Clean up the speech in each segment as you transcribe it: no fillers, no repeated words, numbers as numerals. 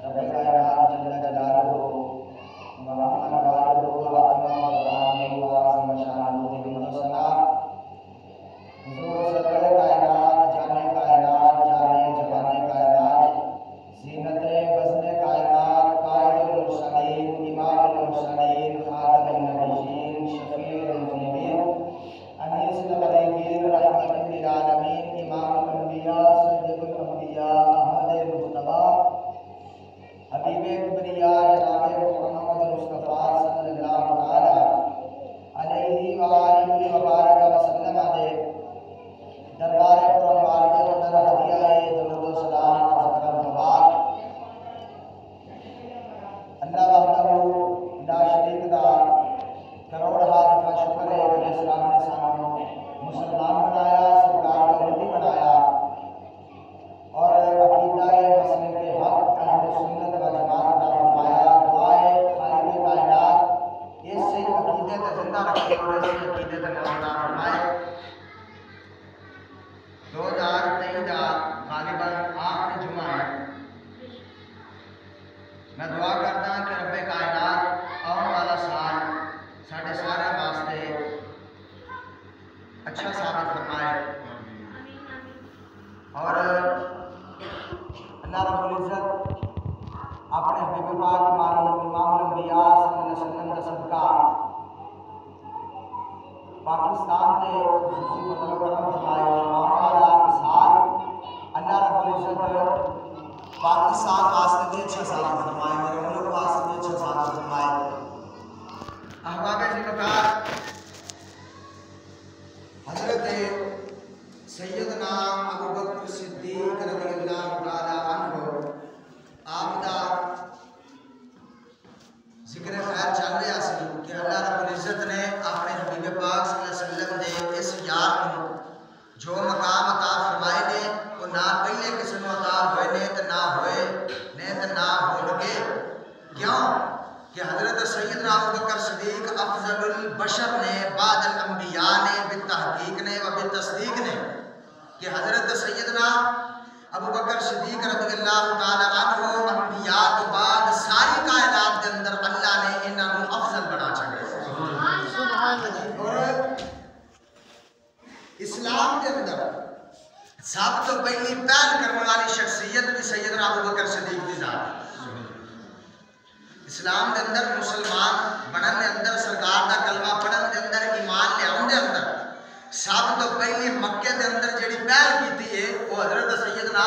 رب کائنات جل جلالہ وعظم جلالہ وعظم جلالہ وعظم شانہ حضور سرور کائنات جانے کائنات جانے جہانے کائنات زینت بزم کائنات قائد المرسلین امام المرسلین خاتم النبیین شفیع المذنبین انیس الغریبین رحمت للعالمین امام الانبیاء سید الانبیاء احمد مجتبی حبیب کبریاء جناب محمد مصطفیٰ صلی اللہ تعالی علیہ وآلہ وبارک وسلم علیہ دربار اکرم والد و در ہدیہ درود و سلام عرض کرم بعد اللہ وحدہ لا شریک دا کروڑ ہاتھ کا شکر ہے کہ اسلام نے سانوں مسلمان بنایا سرکار کا امتی بنایا اور عقیدہ مسلک حق اہل سنت و جماعت کا فرمایا دعائے خالق کائنات اس سے عقیدے کا زندہ رکھے اور اس سے عقیدے کا نامدہ فرمائے 2023 کا غالباً آخری جمعہ ہے میں دعا کرتا ہوں کہ رب کائنات آنے والا سال ساڑھے سارے واسطے اچھا ثابت فرمائے اور اللہ رب العزت اپنے حبیب پاک امام الانبیاء صلی اللہ علیہ وسلم کا صدقہ پاکستان کے خصوصی فضل و کرم فرمائے اور والا سال اللہ رب العزت پاکستان واسطے بھی اچھا سال فرمائے میرے ملک واسطے بھی اچھا سال فرمائے احباب ذکر حضرت سیدنا ابو بکر صدیق رضی اللہ تعالی عنہ آپ کا ذکر خیر چل رہا سی کہ اللہ رب العزت نے اپنے حبیب پاک صلی اللہ علیہ وسلم دے اس یار کو جو مقام عطا فرمائے نے وہ نہ پہلے کسی کو عطا ہوئے نے تو نہ ہوئے نے تو نہ ہو گے کیوں کہ حضرت سیدنا ابو بکر صدیق افضل البشر نے بعد الانبیاء نے بالتحقیق نے و بالتصدیق نے کہ حضرت سیدنا ابو بکر صدیق رضی اللہ تعالی عنہ انبیاء تو بعد ساری کائنات کے اندر اللہ نے انہوں کو افضل بنا چکے اور اسلام کے اندر سب تو پہلی پہل کرنے والی شخصیت بھی سیدنا ابو بکر صدیق کی ذات اسلام کے اندر مسلمان بنن دے اندر سرکار دا کلمہ پڑھن دے اندر ایمان لے آن دے اندر سب تو پہلی مکے دے اندر جڑی پہل کیتی ہے وہ حضرت سیدنا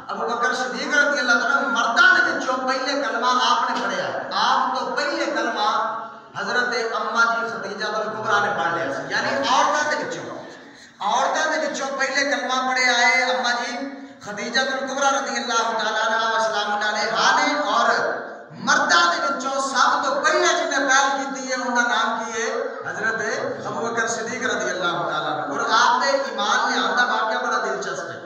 ابو بکر صدیق رضی اللہ تعالیٰ مرداں دے وچوں پہلے کلمہ آپ نے پڑھیا آپ تو پہلے کلمہ حضرت اماں جی خدیجہ الکبریٰ نے پڑھ لیا سی یعنی عورتاں دے وچوں پہلے کلمہ پڑھے آئے اماں جی خدیجہ الکبریٰ رضی اللہ تعالیٰ عنہ و سلام علیہا نے اور مرداں دے وچوں سب تو پہلے جن نے پہل کیتی ہے انہاں نام کی ہے حضرت ابو بکر صدیق رضی اللہ تعالیٰ عنہ اور آپ دے ایمان لے آندا واقعہ بڑا دلچسپ ہے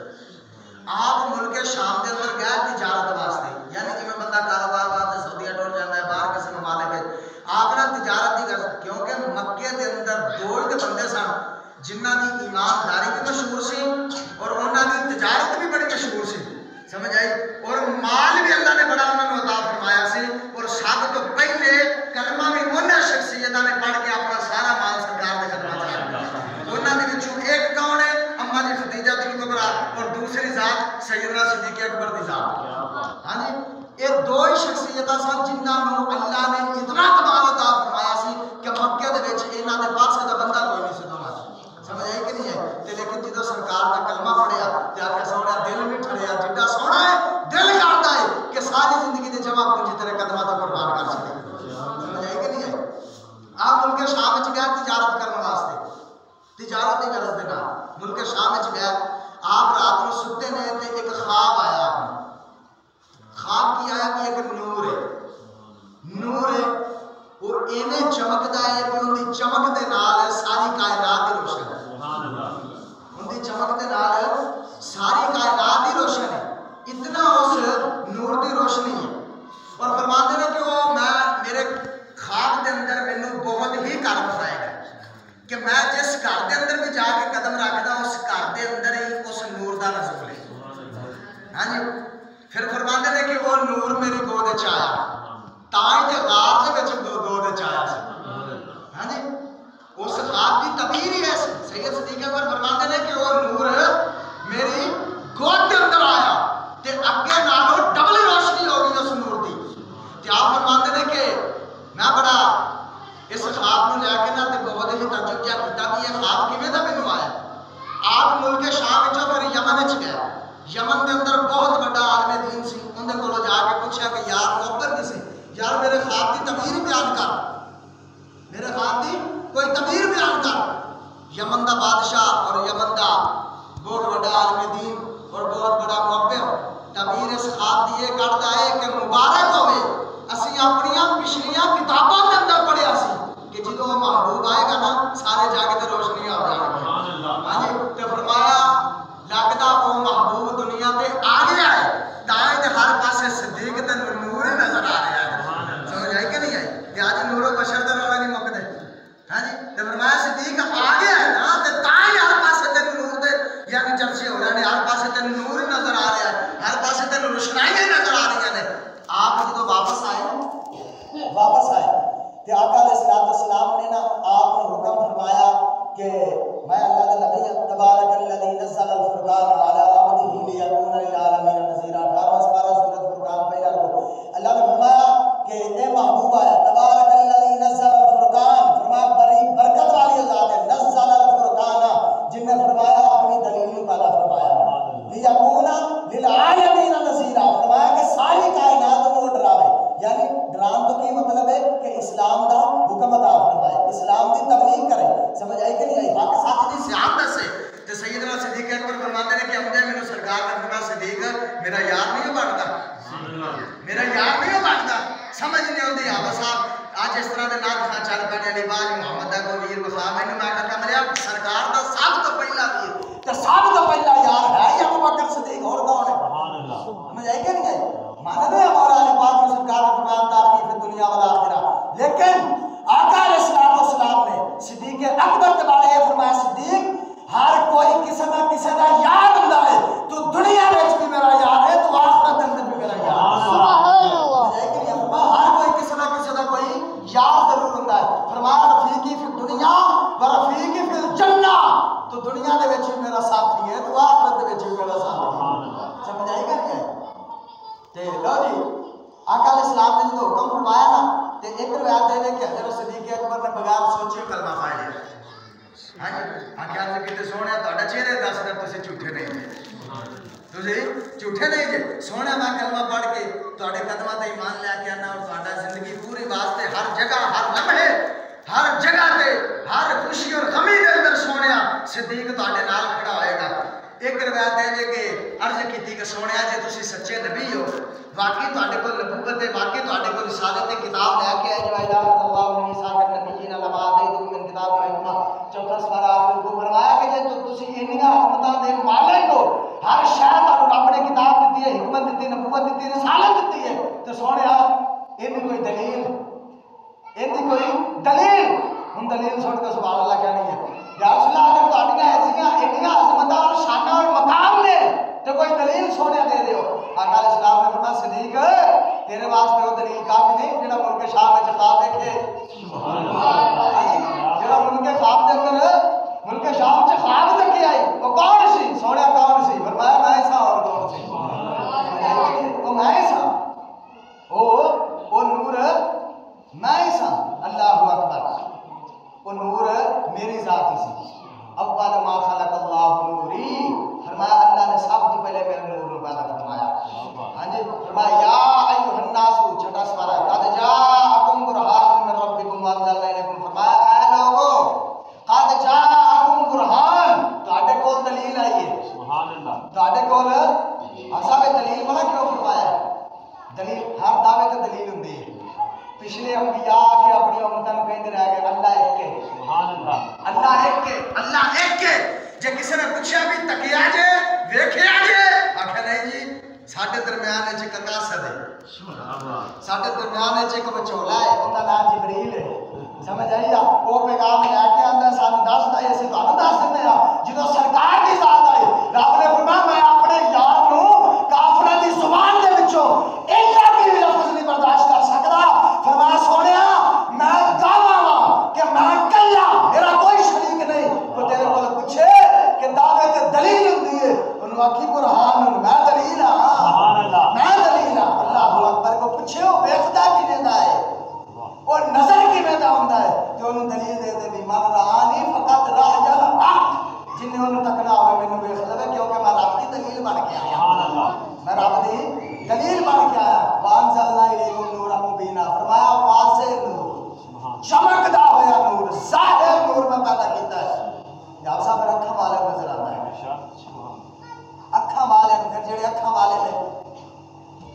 آپ ملک شام دے اندر گئے تجارت واسطے یعنی جی میں بندہ کاروبار واسطے سعودیہ ٹور جانا ہے باہر کسی ممالک ہے آپ نے تجارت ہی کر کیونکہ مکے دے اندر دو ہی بندے سن جنہ دی ایمانداری بھی مشہور سی اور انہاں دی تجارت بھی بڑی مشہور سی سمجھ آئی اور مال بھی اللہ نے بڑا انہوں نے عطا فرمایا سی اور سب تو پہلے کلمہ بھی انہاں شخصیتاں نے پڑھ کے اپنا سارا مال سرکار دے خدمت چاہیا انہاں دے وچوں ایک کون ہے اماں جی خدیجہ الکبریٰ اور دوسری ذات سیدنا صدیق اکبر دی ذات ہاں جی یہ دو ہی شخصیتاں سن جنہاں نوں اللہ نے اتنا کمال عطا فرمایا سی کہ مکے دے وچ انہاں دے پاسے دا بندہ کوئی نہیں سی سمجھ آئی کہ نہیں ہے تے لیکن جدوں سرکار دا کلمہ پڑھیا تے آکھیا سونا دل نہیں ٹھڑیا جڈا سونا ہے دل کردا ہے کہ ساری زندگی دے جمع پونجی تیرے قدماں تے قربان کر چھڈے سمجھ آئی کہ نہیں ہے آپ ملک شام وچ گئے تجارت کرنے واسطے تجارت دی غرض دے نال ملک شام وچ گئے آپ رات نوں ستے نے تے ایک خواب آیا خواب کی آیا کہ ایک نور ہے وہ ایویں چمکدا ہے کہ ان دی چمک دے نال ساری کائنات دی روشن ہے ان دی چمک دے نال ساری کائنات دی روشن ہے اتنا اس نور دی روشنی ہے اور فرماتے ہیں کہ وہ میں میرے خواب دے اندر مینوں بہت ہی کر بسائے گا کہ میں جس گھر دے اندر بھی جا کے قدم رکھدا اس گھر دے اندر ہی اس نور دا نزول ہے ہاں جی پھر فرماتے ہیں کہ وہ نور میری سید صدیق اکبر فرماتے ہیں کہ وہ نور میری گود کے اندر آیا تے اگے نالوں ڈبل روشنی ہو گئی اس نور دی تے آپ فرماتے ہیں کہ میں بڑا اس خواب نو لے کے نا تے بہت ہی تعجب کیتا کہ یہ خواب کیویں دا مینوں آیا. آپ ملک شام وچوں پھر یمن وچ گئے. یمن دے اندر بہت بڑا عالم دین سی. اون دے کولوں جا کے پوچھا کہ یار مخبر کی سی یار میرے خواب دی تعبیر بیان کر, میرے خواب دی کوئی تعبیر بیان کر. یمن دا بادشاہ اور یمن دا بہت بڑا عالم دین اور بہت بڑا محبب تعبیر اس خواب دی یہ کردا ہے کہ مبارک ہوئے اسی اپنیاں پچھلیاں کتاباں دے اندر پڑھیا سی کہ جدوں وہ محبوب آئے گا نا سارے جاگ تے روشنیاں ہو جان گی. ہاں جی تے فرمایا لگدا وہ محبوب دنیا تے آ گیا ہے تاں تے ہر پاسے صدیق تے نور نظر آ رہا ہے. سمجھ آئی کہ نہیں آئی کہ اج نور و بشر دا رولا نہیں مکدے. ہاں جی تے فرمایا صدیق آ گیا ہے نا تے تاں ہر پاسے تے نور دے یعنی چرچے ہو رہے ہیں, ہر پاسے تے نور نظر آ رہا ہے, ہر پاسے تے روشنائیاں نظر آ رہی ہیں. آپ جدوں واپس آئے کہ آقا علیہ السلام نے نا آپ نے حکم فرمایا کہ میں اللہ کا نبی ہوں. تبارک الذی نزل الفرقان علی عبدہ لیکون للعالمین نذیرا. 18واں سپارہ سورۃ فرقان پہلا رکوع. اللہ نے فرمایا کہ اے محبوب ہے تبارک الذی نزل الفرقان, فرمایا بڑی برکت والی ذات ہے. نزل الفرقان جن نے فرمایا اپنی دلیل پیدا فرمایا لیکون للعالمین نذیرا, فرمایا کہ ساری کائنات کو ڈراوے. یعنی ڈران تو کی مطلب ہے کہ اسلام دا حکم عطا فرمائے, اسلام دی تبلیغ کرے. سمجھ آئی کہ نہیں آئی؟ حق سچ دی سیاحت دسے. تے سیدنا صدیق اکبر فرماتے ہیں کہ امدے مینوں سرکار نے فرمایا صدیق میرا یار نہیں بنتا, میرا یار نہیں بنتا. سمجھ نہیں آتی. آپ صاحب اج اس طرح دے نال خان چل پے علی باج محمد دا کوئی ویر وفا مینوں میں کہا مریا سرکار دا سب تو پہلا ویر تے سب تو پہلا یار ہے یا ابو بکر صدیق اور کون ہے؟ سبحان اللہ. سمجھ آئی کہ نہیں آئی؟ مانتے ہیں ہمارا علی پاک نے سرکار نے فرمایا تاکہ دنیا والا آخرہ. لیکن آقا علیہ السلام نے صدیق اکبر کے بارے یہ فرمایا صدیق ہر کوئی کسی نہ کسی کا یار ہوتا ہے, تو دنیا میں بھی میرا یار ہے, تو آخرت کے اندر بھی میرا یار ہے. ہر کوئی کسی نہ کسی کا کوئی یار ضرور ہوتا ہے. فرمایا رفیقی فی الدنیا و رفیقی فی الجنہ, تو دنیا دے وچ بھی میرا ساتھی ہے, تو آخرت دے وچ بھی میرا ساتھی ہے. سمجھ آئی کہ نہیں؟ تے لو جی آقا علیہ السلام نے جو حکم فرمایا نا تے ایک روایت ہے کہ حضرت صدیق اکبر نے بغیر سوچے کلمہ پڑھ لیا. ہاں جی آکھیا تے کتے سونے تہاڈا چہرے دس دے تسی جھوٹے نہیں جے, تسی جھوٹے نہیں جے. سونے میں کلمہ پڑھ کے تہاڈے قدماں تے ایمان لے کے آنا اور تہاڈا زندگی پوری واسطے ہر جگہ ہر لمحے ہر جگہ تے ہر خوشی اور غمی دے اندر سونیا صدیق تہاڈے نال کھڑا ہوئے گا. ایک روایت ہے کہ عرض کیتی کہ سونیا جے تسی سچے نبی ہو, واقعی تہاڈے کول نبوت ہے, واقعی تہاڈے کول رسالت ہے, کتاب لے کے آئے جو الہ اللہ عیسیٰ کے نبیین لما آتیتکم من کتاب و حکمہ. چوتھا سپارہ آپ کو فرمایا کہ جے تسی انہاں حکمتاں دے مالک ہو, ہر شے تانوں رب نے کتاب دتی ہے, حکمت دتی, نبوت دتی, رسالت دتی ہے, تو سونیا ان کوئی دلیل, ان کوئی دلیل ہن دلیل سن کے سبحان اللہ کہنی ہے یا رسول اللہ اگر تہاڈیاں ایسیاں انہاں عظمتاں اور شاناں اور مقام نے تو کوئی دلیل سونیا دے دیو. آقا علیہ السلام نے فرمایا صدیق تیرے واسطے وہ دلیل کافی نہیں جڑا ملک شام وچ خواب دیکھے. سبحان اللہ. جڑا ملک خواب دے اندر ملک شام وچ خواب دیکھے آئی وہ کون سی؟ سونیا کون سی؟ فرمایا میں سا اور کون سی؟ وہ میں سا, وہ نور میں سا. اللہ اکبر. وہ نور میری ذات سی. اول ما خلق اللہ نوری, فرمایا اللہ نے سب سے پہلے میرے نور کو پیدا فرمایا. ہاں جی فرمایا یا ایھا الناس, چھٹا سپارہ قد جاءکم برہان من ربکم وانزلنا الیکم, فرمایا اے لوگو قد جاءکم برہان, تہاڈے کول دلیل آئی ہے. سبحان اللہ. تہاڈے کول اصحاب دلیل والا کیوں فرمایا؟ دلیل ہر دعوے تے دلیل ہوندی ہے. پچھلے انبیاء کے اپنی امتوں کو کہتے رہ گئے اللہ ایک ہے. سبحان اللہ. اللہ ایک ہے, اللہ ایک ہے. جے کسی نے پوچھا بھی تکیا جے ویکھیا جے, آکھیا نہیں جی ساڈے درمیان وچ ایک قاصد ہے, ساڈے درمیان وچ ایک وچولا ہے, اوندا نام جبریل ہے. سمجھ آئی آ, وہ پیغام لے کے آندا سانوں دسدا ہے, اسی تانوں دس دندے آ. جدوں سرکار دی ذات آئی رب نے فرمایا میں اپنے یار نوں کافراں دی زبان دے وچوں ایک بھی لفظ نہیں برداشت کر سکدا. فرمایا سونیا میں دعویٰ کہ میں کلا, میرا کوئی شریک نہیں, تو تیرے کول ہوتا ہے تو انہوں دلیل دے دے بھی من رانی فقط راجل حق جن نے انہوں تکنا ہوئے میں نے ویخ لگے کیونکہ میں رب دی دلیل بن کے آیا میں رب دی دلیل بن کے آیا وانزلنا الیکم نورا مبینا فرمایا واضح نور چمکدا ہویا نور ظاہر نور میں پیدا کیتا ہے جب صاحب اکھاں والے نظر آتا ہے اکھاں والے پھر جڑے اکھاں والے نے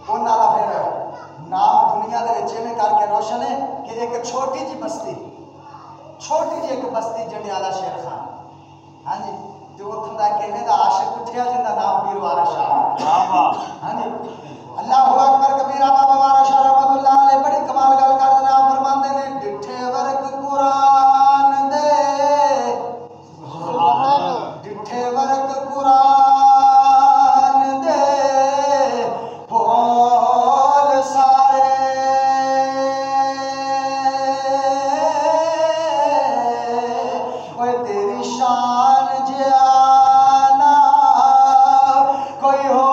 انہاں دا پھر نام دنیا دے وچ میں کر کے روشن ہے کہ ایک چھوٹی جی بستی چھوٹی جی ایک بستی جنڈیالہ شیر خان ہاں جی جو اتھوں دا کہنے دا عاشق اٹھیا جن دا نام پیر وارا شاہ ہاں جی اللہ اکبر کبیرہ بابا وارا شاہ رحمۃ اللہ علیہ بڑی کمال گل کر دے آپ فرماندے نے ڈٹھے ورک قرآن دے ڈٹھے ورک قرآن دے پھول سارے اوے تیری شان جانا کوئی ہو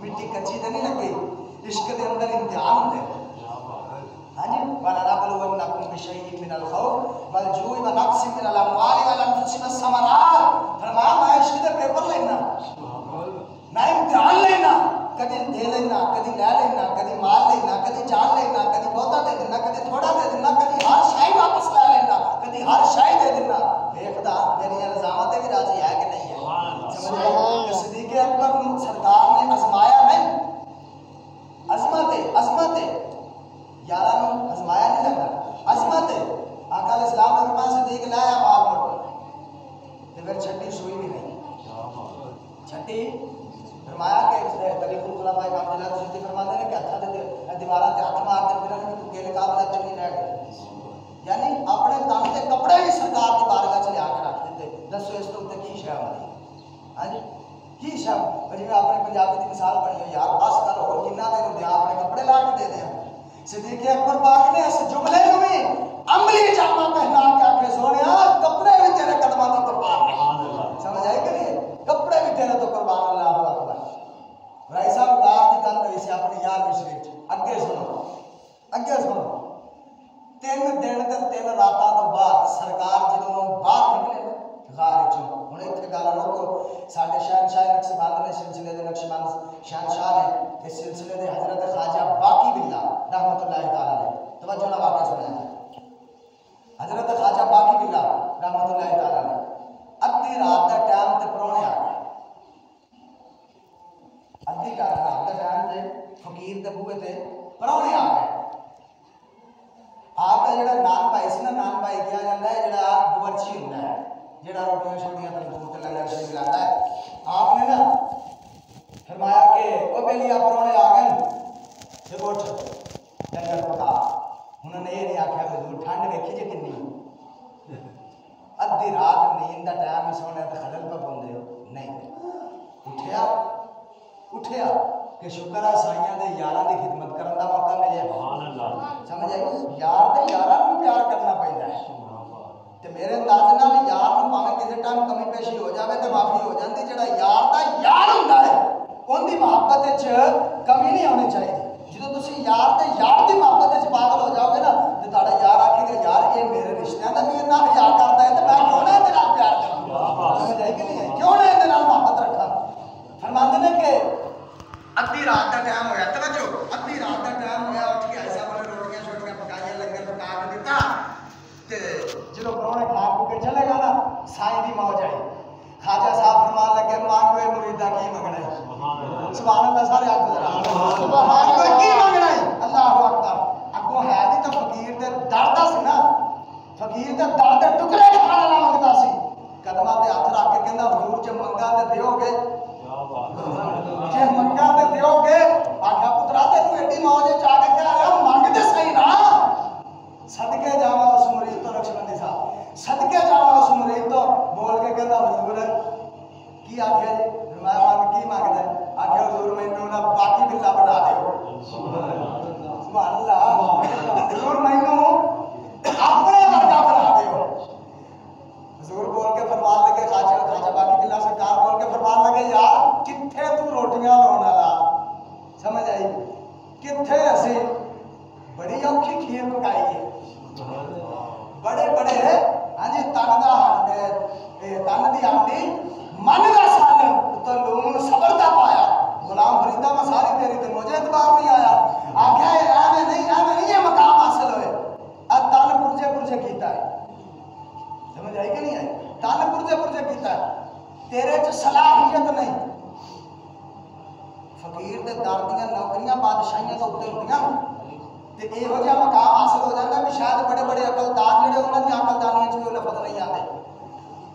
مٹی کچی تو نہیں لگی پہلے امتحان ہوتے ہیں. ہاں جی وَلَنَبْلُوَنَّكُمْ بِشَيْءٍ مِّنَ الْخَوْفِ وَالْجُوعِ وَنَقْصٍ مِّنَ الْأَمْوَالِ وَالْأَنفُسِ وَالثَّمَرَاتِ. فرمایا میں عشق دے پیپر لینا، میں امتحان لینا، کدی دے لینا، کدی لے لینا، کدی مال لینا، کدی جان لینا، کدی بہتا دے دینا، کدی تھوڑا دے دینا، کدی ہر شے واپس لے لینا، کدی ہر شے دے دینا. دیکھدا میری الزامات بھی راضی ہے کہ نہیں ہے. سمجھ صدیق اکبر سرکار نے آزمایا نہیں، عظمت یاراں نوں آزمایا نہیں لگا، عظمت آقا علیہ السلام نے فرمایا صدیق لایا مال موٹ تے پھر چھٹی سوئی بھی نہیں. چھٹی فرمایا کہ خلیفہ الخلفاء راشدین صدیق فرماتے ہیں کہ ہتھاں دے دیواراں تے ہاتھ مار کے پھرن تو کیلے قابل نہیں رہ گئے. یعنی اپنے تن کے کپڑے بھی سرکار کی بارگاہ چ لیا کے رکھ دیتے. دسو اس تو کی شے ہوندی؟ ہاں جی کی شے جی میں اپنے پنجابی کی مثال بنی ہوئی یار بس کر ہو کنا دے دے اپنے کپڑے لا کے دے دیں. صدیق اکبر پاک نے اس جملے کو بھی عملی جامہ پہنا کے آکھے سونیا کپڑے بھی تیرے قدموں تو قربان نہیں. سمجھ آئی کہ نہیں؟ کپڑے بھی تیرے تو قربان. اللہ اکبر. رائی صاحب گار کی گل ہوئی سی اپنی یار شریف اگے سنو 3 دن تے 3 راتاں تو بعد سرکار جدوں باہر نکلے غار چوں. ہن ایتھے گل روکو. ساڈے شہنشاہ نقشبند نے سلسلے دے نقشبند شہنشاہ نے اس سلسلے دے حضرت خواجہ باقی باللہ رحمت اللہ تعالی علیہ توجہ نہ واقعہ سنیا. حضرت خواجہ باقی باللہ رحمت اللہ تعالی علیہ ادھی رات دا ٹائم تے پرونے آ گئے. ادھی رات دا ٹائم تے فقیر دے بوئے تے پرونے آ گئے. آپ کا جڑا نان بھائی سی نا نان بھائی کیا جاتا ہے جڑا باورچی ہوندا ہے جڑا روٹیاں چھوٹیاں تندور تے لنگر شریف لاتا ہے. آپ نے نا فرمایا کہ او بیلی پرونے آ گئے تے اٹھ لنگر پکا. انہوں نے یہ نہیں آخیا حضور ٹھنڈ ویکھی جی کنی ادھی رات نیند کا ٹائم ہی سونے تو خلل پہ پاؤندے ہو نہیں. اٹھیا کہ شکر ہے سائیاں دے یاراں دی خدمت کرن دا موقع ملیا. سمجھ آئی؟ یار دے یاراں نوں پیار کرنا پیندا ہے تے میرے انداز نال یار نوں بھاویں کسے ٹائم کمی پیشی ہو جاوے تے معافی ہو جاندی. جڑا یار دا یار ہوندا ہے اون دی محبت وچ کمی نہیں ہونی چاہیے. جدوں تسی یار تے یار دی محبت وچ پاگل ہو جاؤ گے نا تے تہاڈا یار آکھے گا یار اے میرے رشتیاں دا بھی اتنا حیا کردا ہے تے میں کیوں نہ ادے نال پیار کراں. سمجھ آئی کہ نہیں ہے؟ کیوں نہ ادے نال محبت رکھاں. فرماندے نے کہ ادھی رات دا ٹائم ہویا. توجہ ادھی رات دا ٹائم ہویا. اٹھ کے ایسا بولے روٹیاں چھوٹیاں پکائیاں لنگر پکا کے دیتا تے جدوں پرونے کھا کے چلے گا نا سائیں دی موج آئی. خواجہ صاحب فرمان لگے مانگوے مریدا کی منگنا ہے. سبحان اللہ. سارے آگے ذرا مانگوے کی منگنا ہے. اللہ اکبر. اگوں ہے بھی تو فقیر دے درد سی نا. فقیر دے درد دے ٹکڑے کھانا نہ منگتا سی. قدماں تے ہاتھ رکھ کے کہندا حضور جے منگا تے دیو گے جے منگا تے دیو گے. آکھیا پترا تینوں ایڈی موج چا کے کہہ رہا منگ تے صحیح نا. صدقے جاواں اس مرید تو نقشبندی صاحب صدقے جاواں اس مرید تو بول کے کہندا حضور کی آکھیا جی. میں منگ کی منگدا ہے. آکھیا حضور مینوں نا باقی باللہ بنا دیو. سبحان اللہ. حضور مینوں اپنے ورگا بنا دیو. حضور بول کے فرمان لگے خواجہ باقی باللہ سرکار بول کے فرمان لگے یار کتھے تو روٹیاں لاؤن والا. سمجھ آئی کتھے اسی بڑی اوکھی کھیر پکائی ہے. بڑے بڑے ہاں جی تن دا تن دی ہانڈی من دا سالن تو لون صبر دا پایا. غلام فریدہ میں ساری تیری تے مجھے اعتبار نہیں آیا. آکھیا ایویں نہیں یہ مقام حاصل ہوئے. تن پرجے کیتا ہے. سمجھ آئی کہ نہیں آئی؟ تن پرجے کیتا ہے. تیرے چ صلاحیت نہیں. فقیر دے در دیاں نوکریاں بادشاہیاں تو اتنے ہوندیاں تے یہو جہا مقام حاصل ہو جاتا ہے کہ شاید بڑے بڑے عقلدان جڑے انہاں دی عقلدانیاں چ کوئی لفظ نہیں آتے.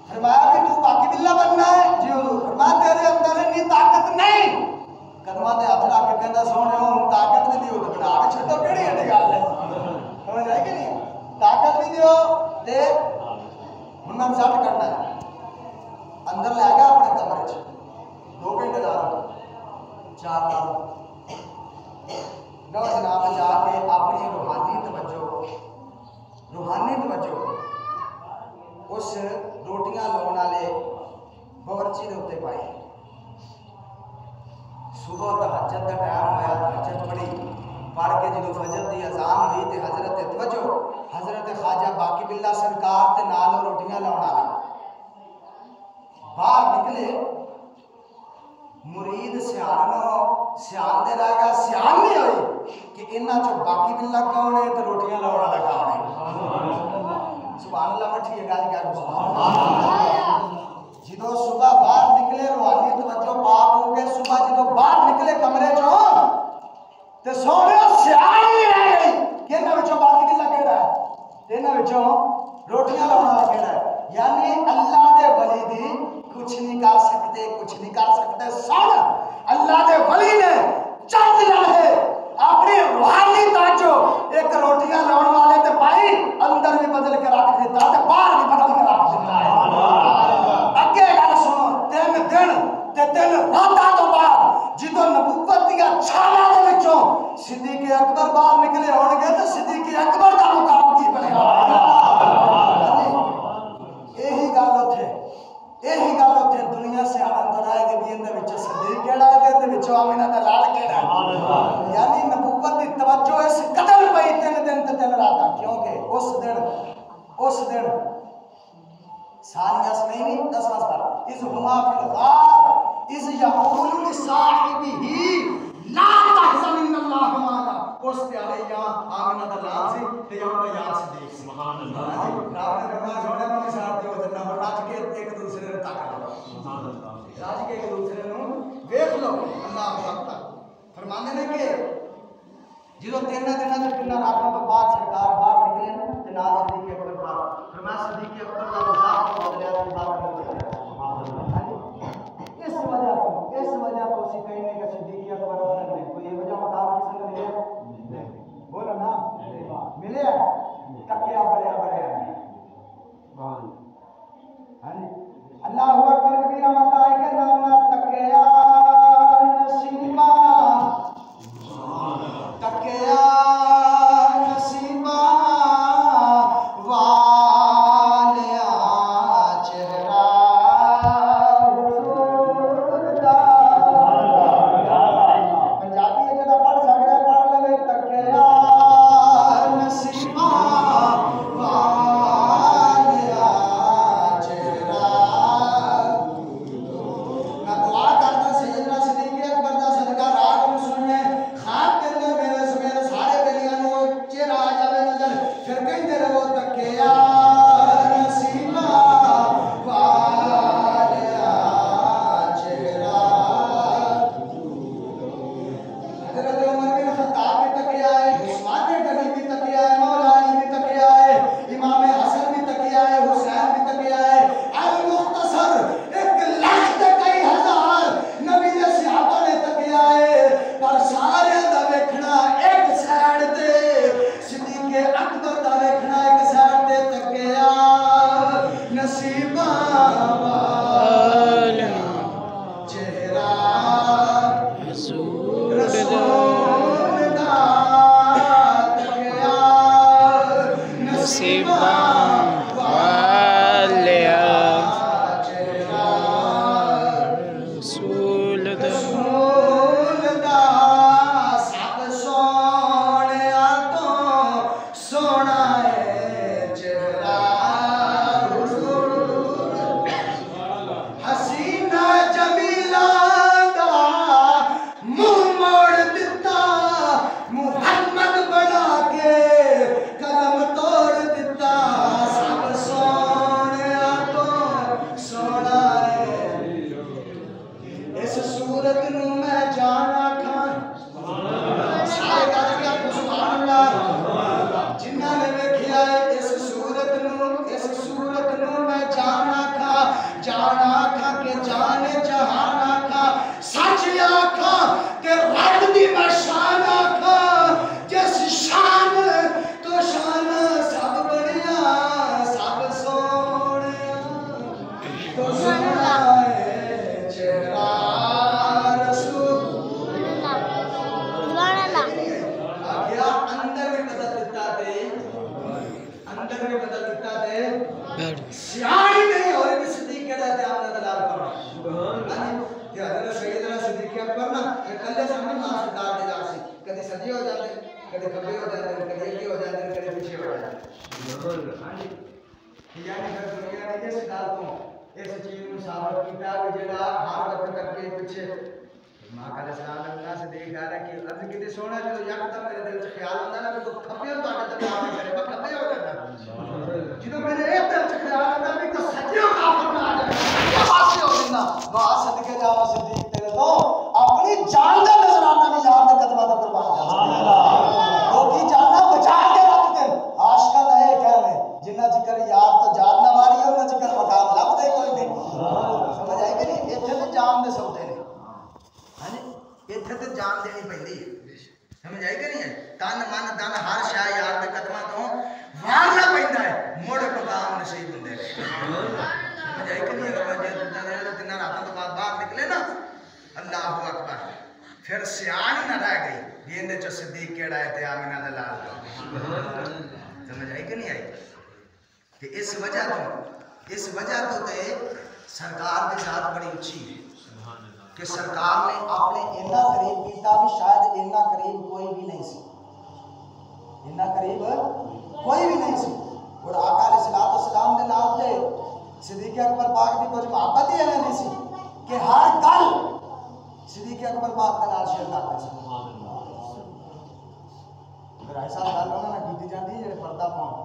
فرمایا کہ تو باقی باللہ بننا ہے. جی حضور. فرمایا تیرے اندر اتنی طاقت نہیں. قدماں تے ہاتھ رکھ کے کہندا سونے ہن طاقت بھی دیو تے بنا کے چھڈو. کیڑی ایڈی گل ہے. سمجھ آئی کہ نہیں؟ طاقت بھی دیو تے ہن میں رزلٹ کرنا ہے. اندر لے گیا اپنے کمرے چ 2 گھنٹے لا 4 لو جناب جا کے اپنی روحانی توجہ اس روٹیاں لاؤن والے باورچی دے اتنے پائی. صبح تہجد کا ٹائم ہوا. تہجد پڑھی پڑھ کے جدو فجر دی اذان ہوئی تے حضرت توجہ حضرت خواجہ باقی باللہ سرکار تے نالوں روٹیاں لاؤن والے باہر نکلے مرید سیان دے رہ گیا سیان نہیں ہوئی کہ انہاں چو باقی باللہ کون ہے تے روٹیاں لاؤن والا کون ہے سبحان اللہ مٹھی ہے گل کیا سبحان اللہ جدو صبح باہر نکلے روحانی توجہ پاک ہو گئے صبح جدو باہر نکلے کمرے چو تے سونے سیائی نہیں رہ گئی کہ انہاں وچوں باقی باللہ کہڑا ہے انہاں وچوں روٹیاں لاؤن والا کہڑا ہے یعنی اللہ دے ولی دی کچھ نہیں کر سکتے سن اللہ دے ولی نے چند لمحے اپنی روحانی توجہ ایک روٹیاں لاؤن والے تے پائی اندر بھی بدل کے رکھ دیتا تے باہر بھی بدل کے رکھ دیتا ہے اگے گل سنو 3 دن تے 3 راتاں تو بعد جدو نبوت دیا چھاواں دے وچوں صدیق اکبر باہر نکلے ہون گے تے صدیق اکبر دا مقام کی بنے گا یہی گل اتھے دنیا سے آنند آئے کہ بھی اندر وچوں صدیق کیڑا ہے تے وچوں آمینہ دا لال کیڑا ہے یعنی نبوت دی توجہ اس قدر پئی 3 دن تے 3 راتاں کیونکہ اس دن سالیاں نہیں 10 بار اس ہما فی الغار اس یقول لصاحبہ لا تحزن ان اللہ معنا اس تے علیہ آمینہ دا لال سی تے یوم دا یار صدیق سبحان اللہ رب نے فرمایا جوڑے میں ساتھ دیو تے نہ راج کے ایک دوسرے نوں تاک لو سبحان اللہ راج کے ایک دوسرے نوں دیکھ لو اللہ اکبر فرماندے نے کہ جدو 3 دنوں تے 3 راتاں تو بعد سرکار باہر نکلے تے نال صدیق اکبر پاک فرمایا صدیق اکبر دا مذاق بدلیا تے باہر نکلے اس وجہ تو اسی کہنے کہ صدیق اکبر افضل ہے کوئی وجہ مقام کس نے ملے بولو نا ملے تکیا بڑے اللہ اکبر کبیرہ متا ہے کہ نہ تکیا نصیبہ تکیا نصیبہ والیا چہرہ حضور دا پنجابی ہے جڑا پڑھ سکدا ہے پڑھ لے تکیا نصیبہ والیا چہرہ میں دعا کرتا سیدنا صدیق اکبر دا صدقہ رات نوں سننے خواب کے اندر میرے سمیت سارے بلیاں نوں چہرہ آ جاوے نظر پھر کہندے رہو تکیا نصیبہ والیا چہرہ حضرت عمر بن خطاب بھی تکیا ہے عثمان بن غنی بھی تکیا ہے مولا علی بھی تکیا ہے امام حسن بھی تکیا ہے حسین بھی تکیا ہے المختصر 1,00,000 تے کئی ہزار نبی دے صحابہ نے تکیا ہے پر سارے دا ویکھنا ایک سائیڈ تے صدیق اکبر دا ویکھنا ایک سائیڈ تے تکیا نصیبہ والا چہرہ رسول دا تکیا نصیبہ والیا چہرہ رسول دا رسول دا سب سونیا تو سونا ہے چہرہ حضور حسینہ جمیلہ دا منہ موڑ دتا محمد بنا کے قلم توڑ دتا سب سونیا تو سونا ہے اس صورت نوں میں جانا کھان سارے گل کیا سبحان اللہ جنہاں نے ویکھیا ہے اس صورت نوں میں جانا کھا کہ جانے جہان آکھا سچ آکھا کہ رب دی میں شان آکھا جس شان تو شان سب بڑیا سب سونیا تو سونا ہے چہرہ رسول آگیا اندر بھی بدل دیتا دے سیاہی نہیں ہوئے کہ صدیق کہتا ہے آمنہ دلال کرنا کہ حضرت سیدنا صدیق اکبر نا کلے سامنے ماں سرکار دے جا سی کہ کدی سجے ہو جاتے کدی کھبے ہو جاتے کدی اگے ہو جاتے کدی پیچھے ہو جاتے ہاں جی یعنی پھر دنیا نے جس گل کو اس چیز کو ثابت کیا کہ جڑا ہر وقت کر کے پیچھے ماں کا سلام اللہ سے دیکھ آ رہا کہ عرض کتنی سونا جو یکدم میرے دل سے خیال آتا نا کہ کھبے ہو تو دربار میں کرے کھبے ہو جاتا جدوں میرے ایک دل سے خیال آتا کہ تو سجے ہو کافر نہ آ جائے کیا واسطے ہو جنہ واہ صدقے جاوا صدیق تیرے تو اپنی جان دا نذرانہ بھی یار دے قدماں تے قربان کر سبحان اللہ لوکی جاناں بچا کے رکھ دے عاشقاں دا اے کہنا ہے جنہ چکر یار تو جان نہ ماری انہاں چکر مقام لب دے کوئی نہیں سمجھ آئی کہ نہیں ایتھے تے جان دے سودے نے ہاں جی ایتھے تے جان دینی پیندی ہے سمجھ آئی کہ نہیں ہے تن من دن ہر شے یار دے قدماں تو وارنا پیندا ہے مڑ مقام نصیب ہوندے نے سمجھ آئی کہ نہیں اگر جے دن راتاں تو بعد باہر نکلے نا اللہ اکبر پھر سیان ہی نہ رہ گئی یہ چ صدیق کیڑا ہے تے آمینہ دا لال سمجھ آئی کہ نہیں آئی کہ اس وجہ تو تے سرکار کے ساتھ بڑی اچھی ہے کہ سرکار نے اپنے اتنا قریب کیتا بھی شاید اتنا قریب کوئی بھی نہیں سی اتنا قریب کوئی بھی نہیں سی اور آقا علیہ السلام دے نام تے صدیق اکبر پاک دی کچھ محبت ہی ایویں نہیں سی کہ ہر گل صدیق اکبر پاک دے نال شیئر کرتے سی اگر ایسا گل انہاں نے کیتی جاندی جڑے پردہ پاؤں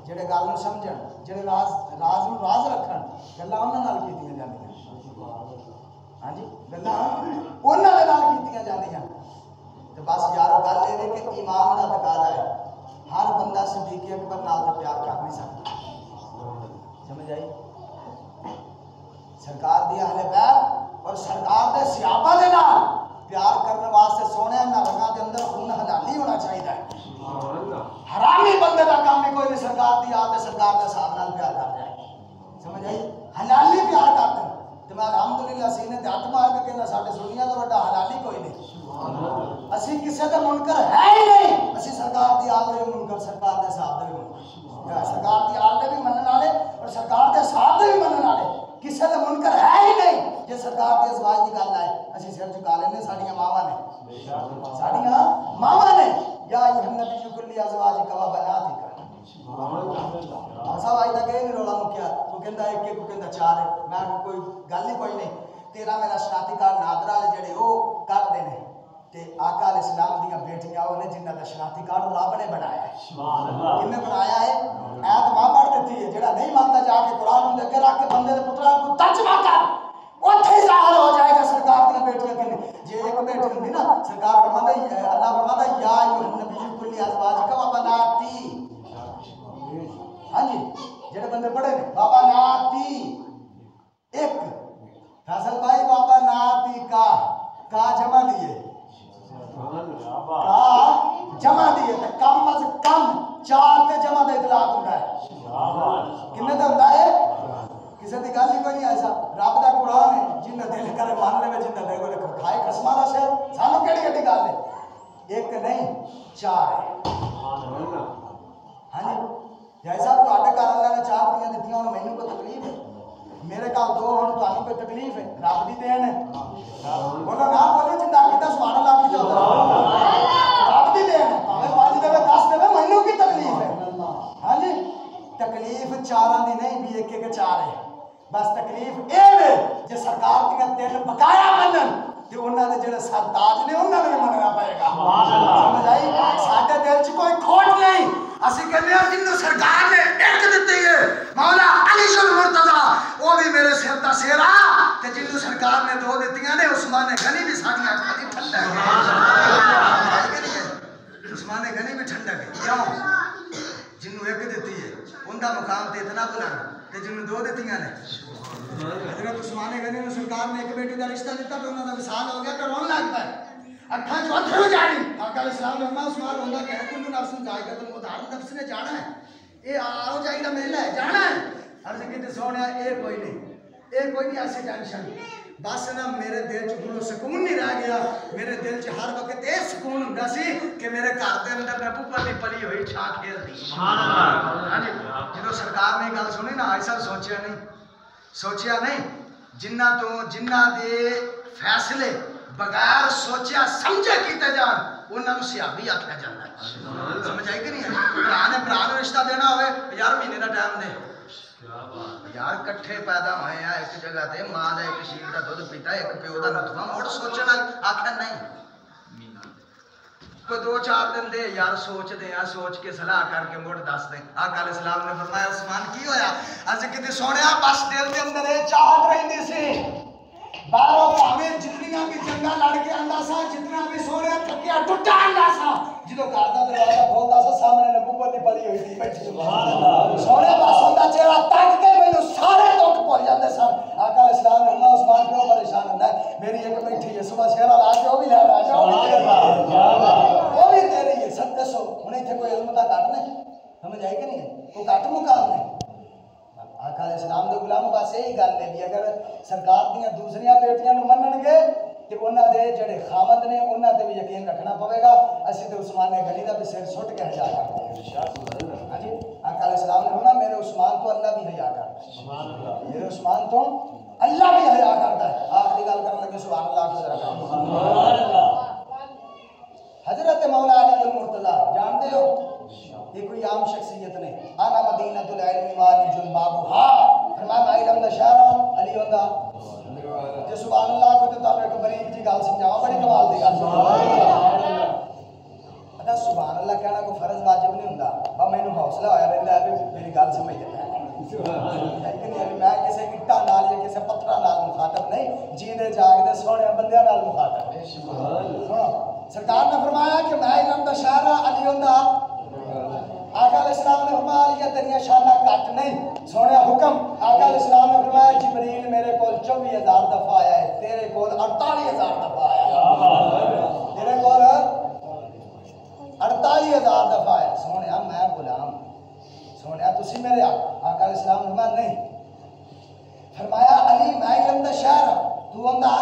جڑے گل نوں سمجھن جڑے راز نوں راز رکھن گلاں انہاں نال کیتیاں جاندیاں ہاں جی گلاں انہاں دے نال کیتیاں جاندیاں تے بس یارو گل اے کہ ایمان دا تقاضا ہے ہر بندہ صدیق اکبر نال تے پیار کر نہیں سکدا سمجھ آئی سرکار دی اہل بیت اور سرکار دے صحابہ دے نال پیار کرنے واسطے سونے نہ رگاں دے اندر خون حلالی ہونا چاہیے حرامی بندے دا کام نہیں کوئی نہیں سرکار دی آتے سرکار دے صاحب نال پیار کر جائے سمجھ آئی حلالی پیار کرتے تو میں الحمدللہ سینے تے ہاتھ مار کے کہنا ساڈے سنیاں دا بڑا حلالی کوئی نہیں اسی کسے دا منکر ہے ہی نہیں اسی سرکار دی آل دے منکر سرکار دے صاحب دے منکر سرکار دی آل دے بھی منن والے اور سرکار دے صاحب دے بھی منن والے کسے دا منکر ہے ہی نہیں جے سرکار دی ازواج دی گل آئے اسی سر جھکا لینے ساڈیاں ماواں نے یا ایھا النبی کلی ازواجک و بناتک صاحب آئی تک یہ نہیں رولا مکیا تو کہندا ایک ایک کو کہندا چار ہے میں کوئی گل ہی کوئی نہیں تیرا میرا شناختی کارڈ نادرا والے جڑے وہ کرتے ہیں تے آقا علیہ السلام دیاں بیٹیاں وہ نے جنہاں دا شناختی کارڈ رب نے بنایا ہے کنے بنایا ہے ایت ماں پڑھ دیتی ہے جڑا نہیں مانتا جا کے قرآن اندر کے رکھ کے بندے دے پتراں کو ترجمہ کر اوتھے ظاہر ہو جائے گا سرکار دیاں بیٹیاں کنے جے ایک بیٹی ہوندی نا سرکار فرماندا اللہ فرماندا یا ایھا النبی کلی ازواجک و بناتی ہاں جی جڑے بندے پڑھے نے بابا ناتی ایک فیصل بھائی بابا ناتی کا جمع دیے کا جمع دیے تے کم از کم چار تے جمع دا اطلاق ہوندا ہے کنے تے ہوندا ہے کسے دی گل ہی کوئی نہیں ایسا رب دا قرآن ہے جنہ دل کرے مان لے جنہ دل کرے کھائے قسماں دا شہر سانو کیڑی گل ہے ایک نہیں چار ہے ہاں جی جیسا تواڈے گھر اللہ نے چار پیاں دتیاں ہن مینوں کوئی تکلیف ہے میرے گھر دو ہن تانوں کوئی تکلیف ہے رب دی دین ہے بولو نہ بولو جندا کیتا سبحان اللہ کی جاتا رب دی دین ہے بھاویں 5 دے 10 دے مینوں کی تکلیف ہے ہاں جی تکلیف چاراں دی نہیں بھی ایک ایک چار ہے بس تکلیف اے ہے جے سرکار دیاں تین بقایا منن تے انہاں دے جڑے سرتاج نے انہاں نے مننا پائے گا سمجھ آئی ساڈے دل چ کوئی کھوٹ نہیں اسی کہنے ہیں جنوں سرکار نے ایک دتی ہے مولا علی المرتضی وہ بھی میرے سر دا سیرا تے جنوں سرکار نے دو دتیاں نے عثمان غنی بھی ساڈیاں اکھاں دی ٹھنڈک ہے عثمان غنی بھی ٹھنڈک ہے کیوں جنوں ایک دتی ہے اوندا مقام تے اتنا بلند تے جنوں دو دتیاں نے حضرت عثمان غنی نے سرکار نے ایک بیٹی دا رشتہ دتا تے انہاں دا وصال ہو گیا تے رون لگ پئے اکھاں چ اتھرو جاری آقا علیہ السلام نے فرمایا عثمان ہوندا کہ کل نفس ذائقۃ الموت ہر نفس نے جانا ہے اے آو جائی دا میلہ ہے جانا ہے عرض کیتے سونیا اے کوئی نہیں ایسی ٹینشن بس نا میرے دل چ کوئی سکون نہیں رہ گیا میرے دل چ ہر وقت اے سکون ہوندا سی کہ میرے گھر دے اندر میں پوپر دی پلی ہوئی چھا کھیلدی سبحان اللہ ہاں جی جدوں سرکار نے گل سنی نا ایسا سوچیا نہیں جنہ دے فیصلے بغیر سوچیا سمجھے کیتے جان انہاں نوں صحابی آکھیا جاندا ہے سمجھ آئی کہ نہیں ہے بھرا نے بھرا نوں رشتہ دینا ہوئے یار مہینے دا ٹائم دے یار کٹھے پیدا ہوئے ہیں ایک جگہ تے ماں دا ایک شیر دا دودھ پیتا ایک پیو دا نطفہ مڑ سوچنا آکھیا نہیں کوئی دو چار دن دے یار سوچ دے ہیں سوچ کے صلاح کر کے مڑ دس دیں آقا علیہ السلام نے فرمایا عثمان کی ہویا از کدی سونیا بس دل دے اندر یہ چاہت رہندی سی باہروں پاویں جتنیاں بھی جنگاں لڑ کے آندا سا جتنا بھی سونیا تھکیا ٹوٹا آندا سا جدوں گھر دا دروازہ کھولدا سا سامنے نبوت دی پڑی ہوئی تھی بیٹھی سبحان اللہ سونیا بس اوندا چہرہ تک کے مینوں سارے دکھ بھول جاندے سن آقا علیہ السلام نے فرمایا عثمان کیوں پریشان ہوندا ہے میری ایک بیٹھی ہے صبح شہر لا کے وہ بھی لے آ جاؤ وہ بھی تیری ہے سب دسو ہن ایتھے کوئی علم دا گھٹ نہیں سمجھ آئی کہ نہیں کوئی گھٹ مقام نہیں آقا علیہ السلام دے غلام بس یہی گل ہے بھی اگر سرکار دیاں دوسریاں بیٹیاں نوں منن گے کہ انہاں دے جڑے خامد نے انہاں تے بھی یقین رکھنا پوے گا اسی تے عثمان نے گلی دا بھی سر سٹ کے حیا کرتے ہیں ہاں جی آقا علیہ السلام نے فرمایا میرے عثمان تو اللہ بھی حیا کرتا ہے سبحان اللہ میرے عثمان تو اللہ بھی حیا کرتا ہے آخری گل کرن لگے سبحان اللہ ذرا سبحان اللہ حضرت مولا علی المرتضی جانتے ہو یہ کوئی عام شخصیت نہیں آنا مدینہ العلم والی جلبابھا فرمایا میں علم دا شہر علی ہوندا جے سبحان اللہ کو تے تانوں ایک بریک جی گل سمجھاواں بڑی کمال دی گل سبحان اللہ ادا سبحان اللہ کہنا کوئی فرض واجب نہیں ہوندا با مینوں حوصلہ ہویا رہندا ہے کہ میری گل سمجھ تے لیکن میں کسی اٹا نال یا کسی پتھر نال مخاطب نہیں جیندے جاگدے سونے بندیاں نال مخاطب ہے سبحان سرکار نے فرمایا کہ میں علم دا شہر علی ہوندا آقا علیہ السلام نے فرمایا علی تیریاں شاناں کٹ نہیں سونے حکم آقا علیہ السلام نے فرمایا جبریل میرے کول 24,000 دفعہ آیا ہے تیرے کول 48,000 دفعہ آیا ہے تیرے کول 48,000 دفعہ آیا سونے میں غلام سونے تسی میرے آقا علیہ السلام نے فرمایا نہیں فرمایا علی میں علم دا شہر تو ہوندا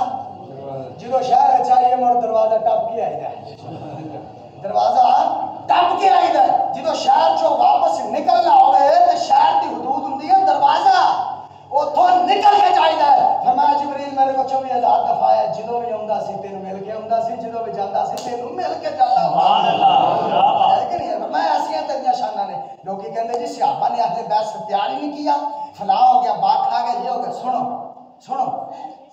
جدو شہر چاہیے مڑ دروازہ ٹپ کے آئی ہے دروازہ ٹپ کے آئی ہے جدو شہر چو واپس نکلنا ہوئے تو شہر کی حدود ہوندی ہے دروازہ اتھوں نکل کے چاہیے فرمایا جبریل میرے کو 24,000 دفعہ ہے جدو بھی آوندا سی تینوں مل کے آوندا سی جدو بھی جاندا سی تینوں مل کے جاندا سبحان اللہ ہے کہ نہیں فرمایا ایسیاں تیریاں شاناں نے لوکی کہندے جی صحابہ نے اہل بیت سے تیار ہی نہیں کیا فلاں ہو گیا بات کھا گیا یہ ہو گیا سنو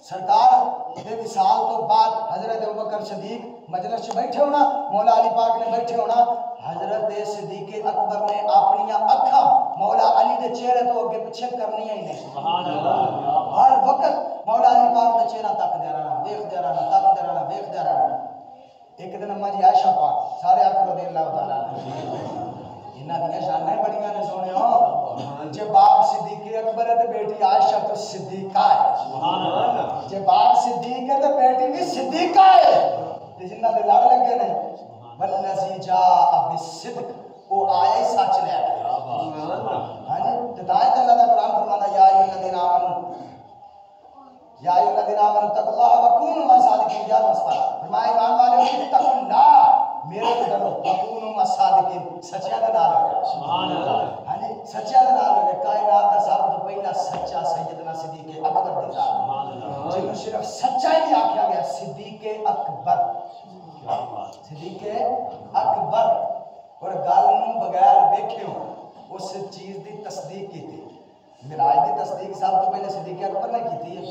سرکار دے وصال تو بعد حضرت ابوبکر صدیق مجلس سے بیٹھے ہونا مولا علی پاک نے بیٹھے ہونا حضرت صدیق اکبر نے اپنی اکھاں مولا علی دے چہرے تو اگے پیچھے کرنی ہی نہیں سبحان اللہ ہر وقت مولا علی پاک دا چہرہ تک دے رہنا دیکھ دے رہنا تک دے رہنا دیکھ دے رہنا ایک دن اما جی عائشہ پاک سارے آکھ رضی اللہ تعالی عنہ انہاں دی شانیں بڑیاں نے سونے ہو جے باپ صدیق اکبر ہے تے بیٹی عائشہ تو صدیقہ ہے سبحان اللہ جے باپ صدیق ہے تے بیٹی بھی صدیقہ ہے تے جنہاں دے لڑ لگے نے والذی جاء بالصدق او آیا ہی سچ لے کے سبحان اللہ ہاں جی ہدایت اللہ دا قرآن فرماتا یا ایھا الذین آمنوا یا ایھا الذین آمنوا اتقوا اللہ وکونوا مع الصادقین یا مسئلہ فرمایا ایمان والے اتقوا اللہ میرے کو ڈرو وکونوا مع الصادقین سچیاں دے نال ہو سبحان اللہ ہاں جی سچیاں دے نال ہو کائنات دا سب تو پہلا سچا سیدنا صدیق اکبر دی ذات سبحان اللہ جنوں صرف سچائی نہیں آکھیا گیا صدیق اکبر صدیق اکبر اور گل نوں بغیر ویکھیو اس چیز دی تصدیق کیتی معراج دی تصدیق سب تو پہلے صدیق اکبر نے کیتی ہے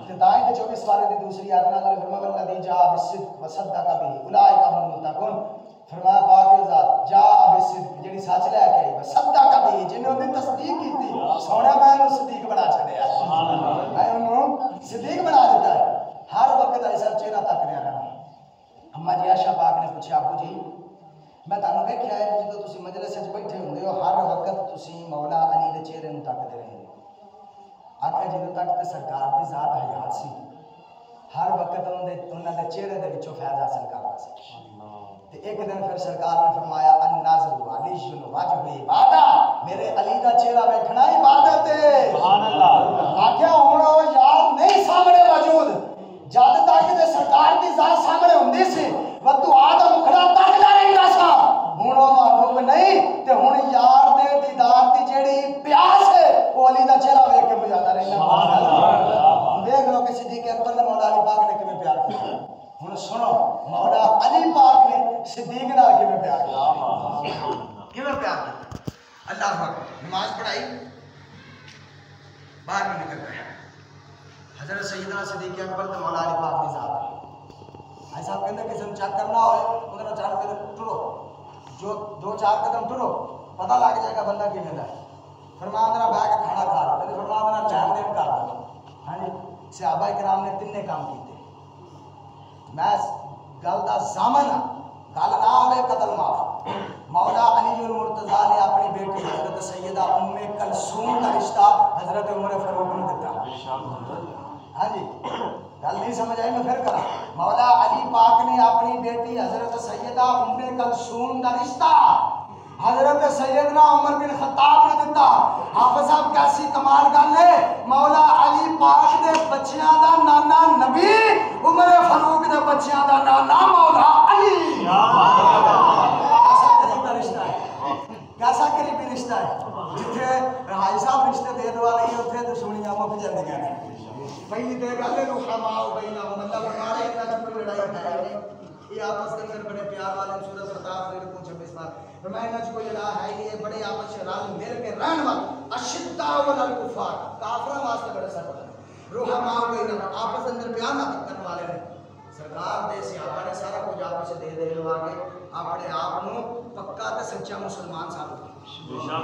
تے تاں تے 24 سوارے دی دوسری آیت نال فرمایا والذی جاء بالصدق وصدق به اولئک هم المتقون فرمایا پاک ذات جاء بالصدق جڑی سچ لے کے آئی وصدق به جنوں دی تصدیق کیتی سونا میں انہوں صدیق بنا چھڑیا سبحان اللہ میں انہوں صدیق بنا دیتا ہے ہر وقت ایسا چہرہ تک رہنا اما جی عائشہ پاک نے پوچھا ابو جی میں تانوں ویکھیا ہے جدوں تسی مجلس وچ بیٹھے ہوندے ہو ہر وقت تسی مولا علی دے چہرے نوں تکدے رہندے ہو آکھیا جدوں تک تے سرکار دی ذات حیات سی ہر وقت انہاں دے چہرے دے وچوں فیض حاصل کردا سی تے ایک دن پھر سرکار نے فرمایا الناظر علی واجب عبادت میرے علی دا چہرہ ویکھنا عبادت ہے سبحان اللہ آکھیا ہن او یار نہیں سامنے موجود جد تک تے سرکار دی ذات سامنے ہوندی سی ودو آدم مکھڑا تکدا رہندا سا ہن او محبوب نہیں تے ہن یار دے دیدار دی جیڑی پیاس ہے او علی دا چہرہ ویکھ کے بجاتا رہندا سبحان اللہ دیکھ لو کہ صدیق اکبر نے مولا علی پاک نے کیویں پیار کیا ہن سنو مولا علی پاک نے صدیق نال کیویں پیار کیا، کیویں پیار کیا. اللہ اکبر. نماز پڑھائی باہر بھی نکل گئے. حضرت سیدنا صدیق اکبر تے مولا علی پاک دی ذات بھائی صاحب کہندے کسی نوں چیک کرنا ہوئے اونوں نال چل کے ٹرو، جو 2-4 قدم ٹرو پتہ لگ جائے گا بندہ کیویں دا ہے. فرمایا میرا بیٹھ کے کھانا کھا لو، فرمایا میرا لین دین کر لو. ہاں جی صحابہ کرام نے تینے کام کیتے. میں گل دا ضامن ہاں، گل نہ ہوئے قتل معاف. مولا علی المرتضیٰ نے اپنی بیٹی حضرت سیدہ ام کلثوم کا رشتہ حضرت عمر فاروق نے دیتا. ہاں جی گل نہیں سمجھ آئی میں پھر کرا. مولا علی پاک نے اپنی بیٹی حضرت سیدہ ام کلثوم کا رشتہ حضرت سیدنا عمر بن خطاب نے دیتا. حافظ صاحب کیسی کمال گل ہے. مولا علی پاک دے بچیاں دا نانا نبی، عمر فاروق دے بچیاں دا نانا مولا علی. کیسا قریبی رشتہ ہے، کیسا قریبی رشتہ ہے. جتھے حاجی صاحب رشتے دے دوا رہی اتنے دشمنیاں مک جاندیاں نے. پہلی تے گل ہے رحماء بینہم، اللہ فرما رہے انہاں دی کوئی لڑائی ہے نہیں، یہ آپس کے اندر بڑے پیار والے. سورۃ فتح 26 بار فرمایا انہاں کوئی لڑا ہے نہیں، یہ بڑے آپس میں رل مل کے رہن والے. اشداء علی الکفار، کافراں واسطے بڑے سخت ہیں. رحماء بینہم، آپس اندر پیار نہ کرنے والے ہیں. سرکار دے صحابہ نے سارا کچھ آپس سے دے دے لوا کے اپنے آپ کو پکا تے سچا مسلمان ثابت کیا.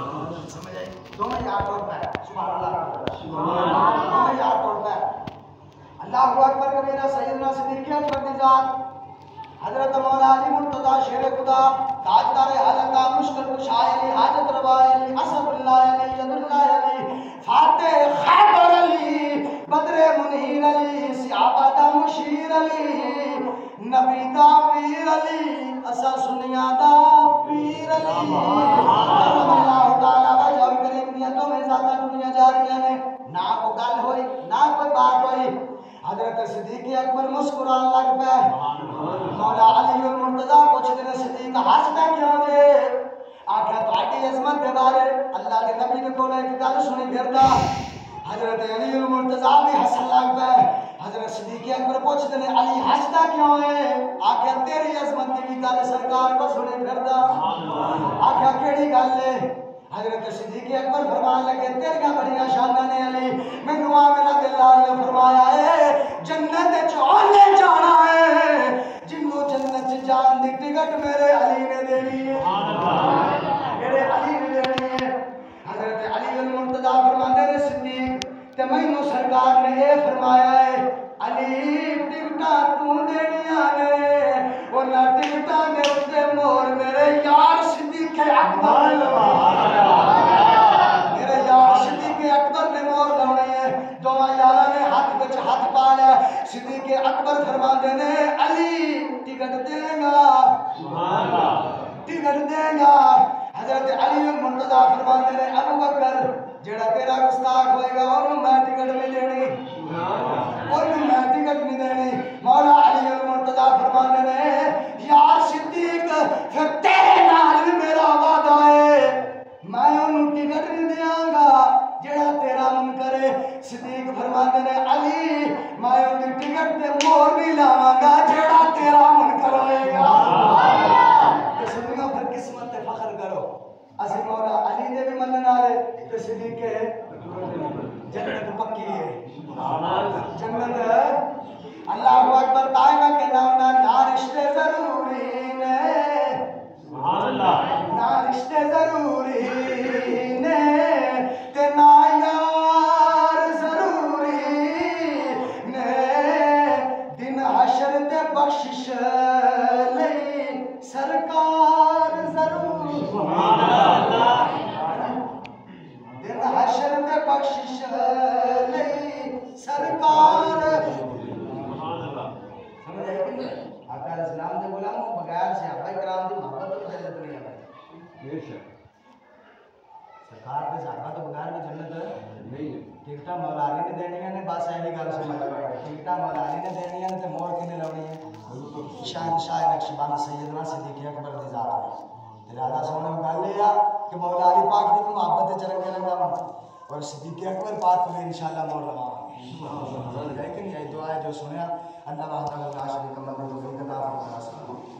سمجھ آئی؟ دونوں یاد ٹوٹتا ہے. سبحان اللہ، دونوں یاد ٹوٹتا ہے. اللہ اکبر کبیرہ. سیدنا صدیق اکبر کی ذات حضرت مولا علی مرتضیٰ شیر خدا تاجدار حلقہ مشکل کشا علی حاجت روا علی اسد اللہ علی ید اللہ علی فاتح خیبر علی بدر منیر علی صحابہ دا مشیر علی نبی دا پیر علی اسا سنیاں دا پیر علی. اللہ تعالیٰ وجہ کریم دیا تو میں ذاتہ دنیا جا رہی ہیں. نہ کوئی گل ہوئی نہ کوئی بات ہوئی. حضرت صدیق اکبر مسکران لگ پہ. مولا علی المرتضیٰ پوچھتے ہیں صدیق ہستا کیوں جے؟ آخیا تہاڈی عظمت دے بارے اللہ کے نبی نے کول ایک گل سنی پھردا. حضرت علی المرتضیٰ بھی ہسن لگ پہ. حضرت صدیق اکبر پوچھتے ہیں علی ہستا کیوں ہے؟ آخیا تیری عظمت دی بھی گل سرکار کو سنی پھردا. آخیا کیڑی گل ہے؟ حضرت صدیق اکبر فرمان لگے تیریاں بڑیاں شاناں نے علی. مینوں آ میرا دل آ نے فرمایا ہے جنت وچ اونے جانا ہے جنوں جنت وچ جان دی ٹکٹ میرے علی نے دینی ہے. میرے علی نے دینی ہے. حضرت علی المرتضیٰ فرماندے نے صدیق تے مینوں سرکار نے اے فرمایا ہے علی ٹکٹاں تو دینیاں نے ورنہ ٹکٹاں دے اوتے مور میرے یار صدیق اکبر میرے یار صدیق اکبر نے مور لاونی ہے. دونوں یاراں نے ہاتھ وچ ہاتھ پا لیا. صدیق اکبر فرماندے نے علی ٹکٹ دے گا، سبحان اللہ ٹکٹ دے گا. حضرت علی المرتضیٰ فرماندے نے ابو بکر جڑا تیرا گستاخ ہوئے گا انہوں میں ٹکٹ نہیں دینی، انہوں میں ٹکٹ نہیں دینی. مولا علی المرتضیٰ فرماندے نے یار صدیق پھر تیرے نال میرا وعدہ ہے میں انہوں ٹکٹ نہیں دیاں گا جڑا تیرا من کرے. صدیق فرماندے نے علی میں انہوں ٹکٹ دے مور نہیں لاواں گا جڑا تیرا من کروے گا. تو سنیو پھر قسمت تے فخر کرو. اسی مولا علی دے بھی منن والے تے صدیق کے جنت پکی ہے. جنت اللہ اکبر. تائیں کہ نہ رشتے ضروری نے، سبحان اللہ نہ رشتے ضروری نے تے نہ یار ضروری نے دن حشر تے بخشش لئی سرکار ضرور، سبحان اللہ دن حشر تے بخشش لئی سرکار. سمجھ آئی کہ آقا علیہ السلام دے غلاموں بغیر صحابہ کرام دی محبت تو جنت نہیں ہے. بے شک سرکار دے صحابہ تو بغیر بھی جنت نہیں ہے. ٹکٹاں مولا علی نے دینیاں نے. بس ایہی گل سمجھ ٹکٹاں مولا علی نے دینیاں نے تے مور کنے لاونی ہے؟ شہنشاہ نقشبند سیدنا صدیق اکبر دی ذات ہے. لہذا سونے گل یہ کہ مولا علی پاک دی محبت چ رنگ رنگا اور صدیق اکبر پاک کو انشاءاللہ مور لگا. لیکن یہ دعا ہے جو سنیا اللہ وحدہ لا شریک له